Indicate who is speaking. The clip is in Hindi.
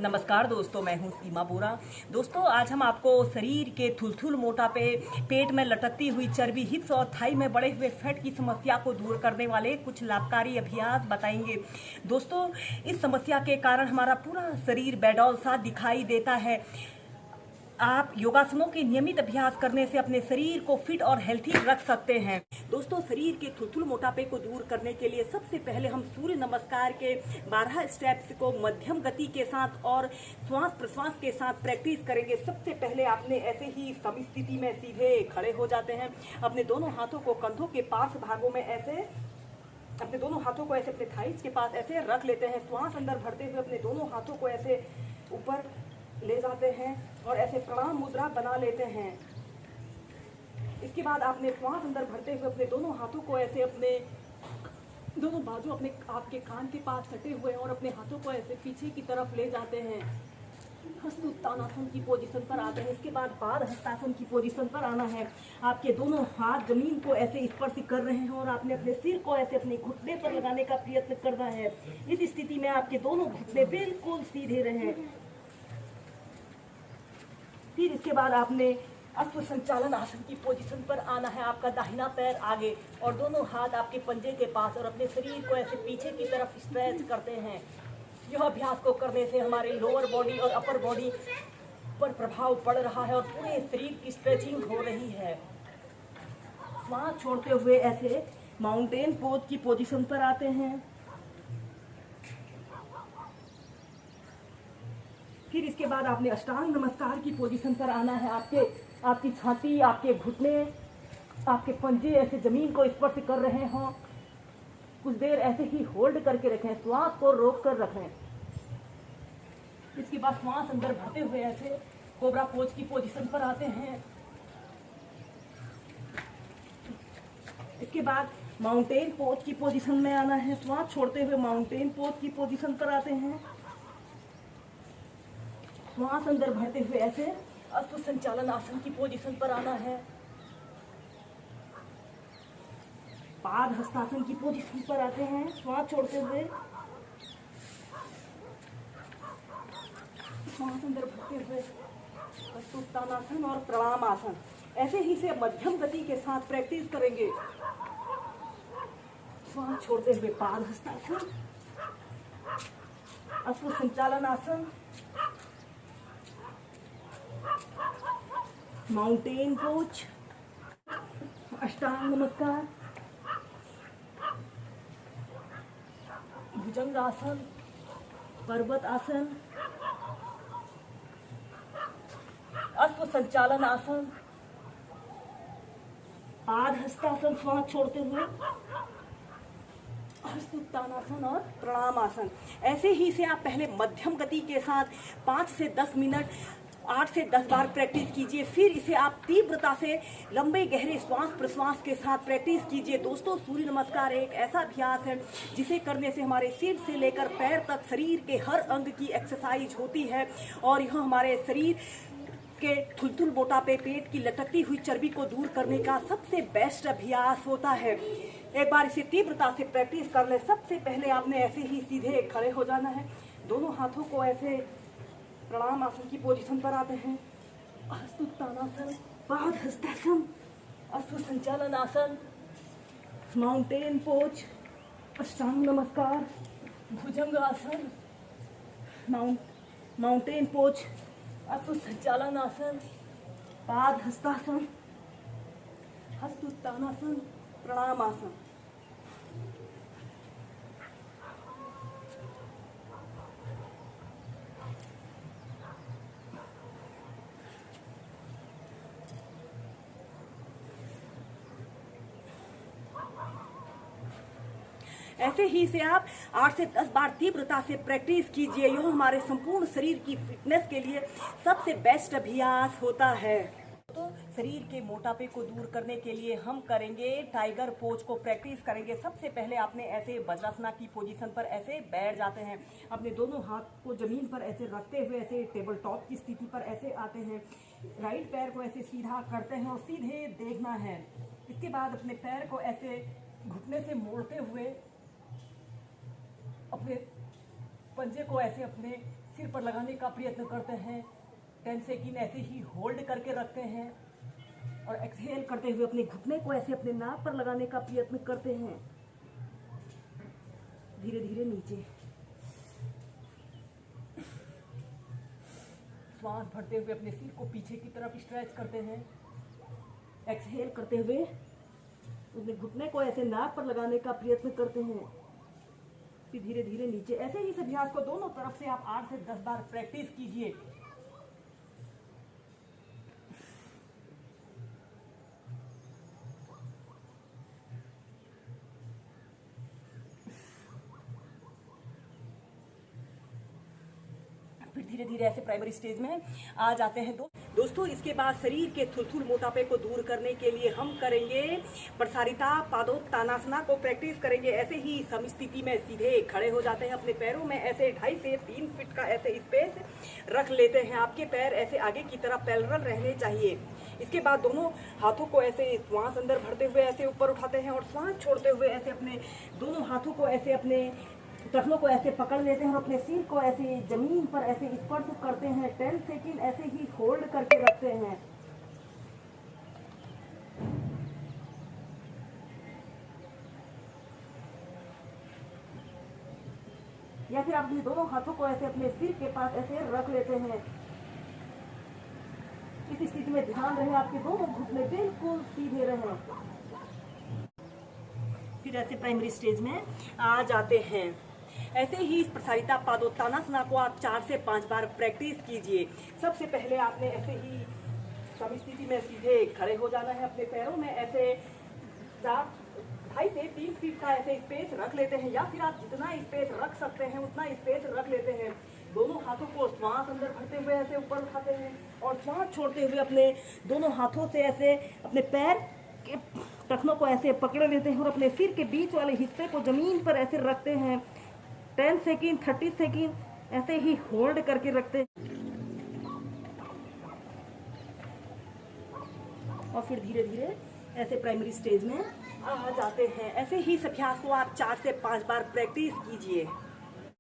Speaker 1: नमस्कार दोस्तों, मैं हूं सीमा बोरा। दोस्तों, आज हम आपको शरीर के थुलथुल मोटापे, पेट में लटकती हुई चर्बी, हिप्स और थाई में बढ़े हुए फैट की समस्या को दूर करने वाले कुछ लाभकारी अभ्यास बताएंगे। दोस्तों, इस समस्या के कारण हमारा पूरा शरीर बेडौल सा दिखाई देता है। आप योगासनों के नियमित अभ्यास करने से अपने शरीर को फिट और हेल्थी रख सकते हैं। दोस्तों, शरीर के थुलथुल मोटापे को दूर करने के लिए सबसे पहले हम सूर्य नमस्कार के 12 स्टेप्स को मध्यम गति के साथ और श्वास प्रश्वास के साथ प्रैक्टिस करेंगे। सबसे पहले आपने ऐसे ही समस्थिति में सीधे खड़े हो जाते हैं। अपने दोनों हाथों को कंधों के पार्श्व भागों में ऐसे अपने दोनों हाथों को ऐसे अपने थाइस के पास ऐसे रख लेते हैं। श्वास अंदर भरते हुए अपने दोनों हाथों को ऐसे ऊपर ले जाते हैं और ऐसे प्रणाम मुद्रा बना लेते हैं। इसके बाद आपने श्वास अंदर भरते हुए अपने दोनों हाथों को ऐसे अपने दोनों बाजू अपने आपके कान के पास सटे हुए और अपने हाथों को ऐसे पीछे की तरफ ले जाते हैं। हस्त उत्तानासन की पोजीशन पर आते हैं। इसके बाद पाद हस्तासन की पोजीशन पर आना है। आपके दोनों हाथ जमीन को ऐसे स्पर्श कर रहे हैं और आपने अपने सिर को ऐसे अपने घुटने पर लगाने का प्रयत्न करना है। इस स्थिति में आपके दोनों घुटने बिल्कुल सीधे रहें। फिर इसके बाद आपने अश्व संचालन आसन की पोजीशन पर आना है। आपका दाहिना पैर आगे और दोनों हाथ आपके पंजे के पास और अपने शरीर को ऐसे पीछे की तरफ स्ट्रेच करते हैं। यह अभ्यास को करने से हमारे लोअर बॉडी और अपर बॉडी पर प्रभाव पड़ रहा है और पूरे शरीर की स्ट्रेचिंग हो रही है। श्वास छोड़ते हुए ऐसे माउंटेन पोज की पोजीशन पर आते हैं। फिर इसके बाद आपने अष्टांग नमस्कार की पोजीशन पर आना है। आपकी छाती, आपके घुटने, आपके पंजे ऐसे जमीन को स्पर्श कर रहे हों। कुछ देर ऐसे ही होल्ड करके रखें, श्वास को रोक कर रखें। इसके बाद श्वास अंदर भरते हुए ऐसे कोबरा पोज की पोजीशन पर आते हैं। इसके बाद माउंटेन पोज की पोजीशन में आना है। श्वास छोड़ते हुए माउंटेन पोज की पोजीशन पर आते हैं। श्वास अंदर भरते हुए ऐसे अश्व संचालन आसन की पोजीशन पर आना है। पाद हस्तासन की पोजीशन पर आते हैं। श्वास छोड़ते हुए श्वास अंदर भरते हुए उत्तानासन और प्रणाम आसन। ऐसे ही से मध्यम गति के साथ प्रैक्टिस करेंगे। श्वास छोड़ते हुए पाद हस्तासन, अश्व संचालन आसन, माउंटेन पोज, अष्टांग नमस्कार, भुजंग आसन, पर्वत आसन, अश्व संचालन आसन, पाद हस्तासन श्वास छोड़ते हुए, हस्त उत्तानासन और प्रणाम आसन। ऐसे ही से आप पहले मध्यम गति के साथ 5 से 10 मिनट 8 से 10 बार प्रैक्टिस कीजिए। फिर इसे आप तीव्रता से लंबे गहरे श्वास प्रश्वास के साथ प्रैक्टिस कीजिए। दोस्तों, सूर्य नमस्कार एक ऐसा अभ्यास है जिसे करने से हमारे सिर से लेकर पैर तक शरीर के हर अंग की एक्सरसाइज होती है और यह हमारे शरीर के थुलथुल मोटापे, पेट की लटकती हुई चर्बी को दूर करने का सबसे बेस्ट अभ्यास होता है। एक बार इसे तीव्रता से प्रैक्टिस कर ले। सबसे पहले आपने ऐसे ही सीधे खड़े हो जाना है। दोनों हाथों को ऐसे प्रणाम आसन की पोजीशन पर आते हैं। हस्त उत्तानासन, पाद हस्तासन, अश्व संचालन आसन, माउंटेन पोज, अष्टांग नमस्कार, भुजंग आसन, माउंटेन पोज, अश्व संचालन आसन, पाद हस्तासन, हस्त उत्तानासन, प्रणाम आसन। ऐसे ही से आप 8 से 10 बार तीव्रता से प्रैक्टिस कीजिए। यह हमारे संपूर्ण शरीर की फिटनेस के लिए सबसे बेस्ट अभ्यास होता है। तो शरीर के मोटापे को दूर करने के लिए हम करेंगे टाइगर पोज को प्रैक्टिस करेंगे। सबसे पहले आपने ऐसे वज्रासना की पोजीशन पर ऐसे बैठ जाते हैं। अपने दोनों हाथ को जमीन पर ऐसे रखते हुए ऐसे टेबल टॉप की स्थिति पर ऐसे आते हैं। राइट पैर को ऐसे सीधा करते हैं और सीधे देखना है। इसके बाद अपने पैर को ऐसे घुटने से मोड़ते हुए अपने पंजे को ऐसे अपने सिर पर लगाने का प्रयत्न करते हैं। 10 सेकंड ऐसे ही होल्ड करके रखते हैं और एक्सहेल करते हुए अपने घुटने को ऐसे अपने नाक पर लगाने का प्रयत्न करते हैं। धीरे धीरे नीचे श्वास भरते हुए अपने सिर को पीछे की तरफ स्ट्रेच करते हैं। एक्सहेल करते हुए अपने घुटने को ऐसे नाक पर लगाने का प्रयत्न करते हैं। फिर धीरे धीरे नीचे। ऐसे ही इस अभ्यास को दोनों तरफ से आप 8 से 10 बार प्रैक्टिस कीजिए। फिर धीरे धीरे ऐसे प्राइमरी स्टेज में आ जाते हैं। दोस्तों इसके बाद शरीर के थुलथुल मोटापे को दूर करने के लिए हम करेंगे प्रसारिता पादोत्तानासना को प्रैक्टिस करेंगे। ऐसे ही समस्थिति में सीधे खड़े हो जाते हैं। अपने पैरों में ऐसे 2.5 से 3 फीट का ऐसे स्पेस रख लेते हैं। आपके पैर ऐसे आगे की तरफ पैरेलल रहने चाहिए। इसके बाद दोनों हाथों को ऐसे श्वास अंदर भरते हुए ऐसे ऊपर उठाते हैं और श्वास छोड़ते हुए ऐसे अपने दोनों हाथों को ऐसे अपने टखनों को ऐसे पकड़ लेते हैं और अपने सिर को ऐसे जमीन पर ऐसे स्पर्श करते हैं। 10 सेकंड ऐसे ही होल्ड करके रखते हैं। या फिर आप अपने दोनों हाथों को ऐसे अपने सिर के पास ऐसे रख लेते हैं। इस स्थिति में ध्यान रहे आपके दोनों घुटने बिल्कुल सीधे रहें। फिर ऐसे प्राइमरी स्टेज में आ जाते हैं। ऐसे ही इस प्रसारिता पादोत्तानासना को आप 4 से 5 बार प्रैक्टिस कीजिए। सबसे पहले आपने ऐसे ही समस्थिति में सीधे खड़े हो जाना है। अपने पैरों में ऐसे 2.5 से 3 फीट का ऐसे स्पेस रख लेते हैं, या फिर आप जितना स्पेस रख सकते हैं उतना स्पेस रख लेते हैं। दोनों हाथों को श्वास अंदर भरते हुए ऐसे ऊपर उठाते हैं और श्वास छोड़ते हुए अपने दोनों हाथों से ऐसे अपने पैर के टखनों को ऐसे पकड़ लेते हैं और अपने सिर के बीच वाले हिस्से को जमीन पर ऐसे रखते हैं। 10 सेकंड 30 सेकंड ऐसे ही होल्ड करके रखते हैं और फिर धीरे धीरे ऐसे प्राइमरी स्टेज में आ जाते हैं। ऐसे ही इस अभ्यास को आप 4 से 5 बार प्रैक्टिस कीजिए।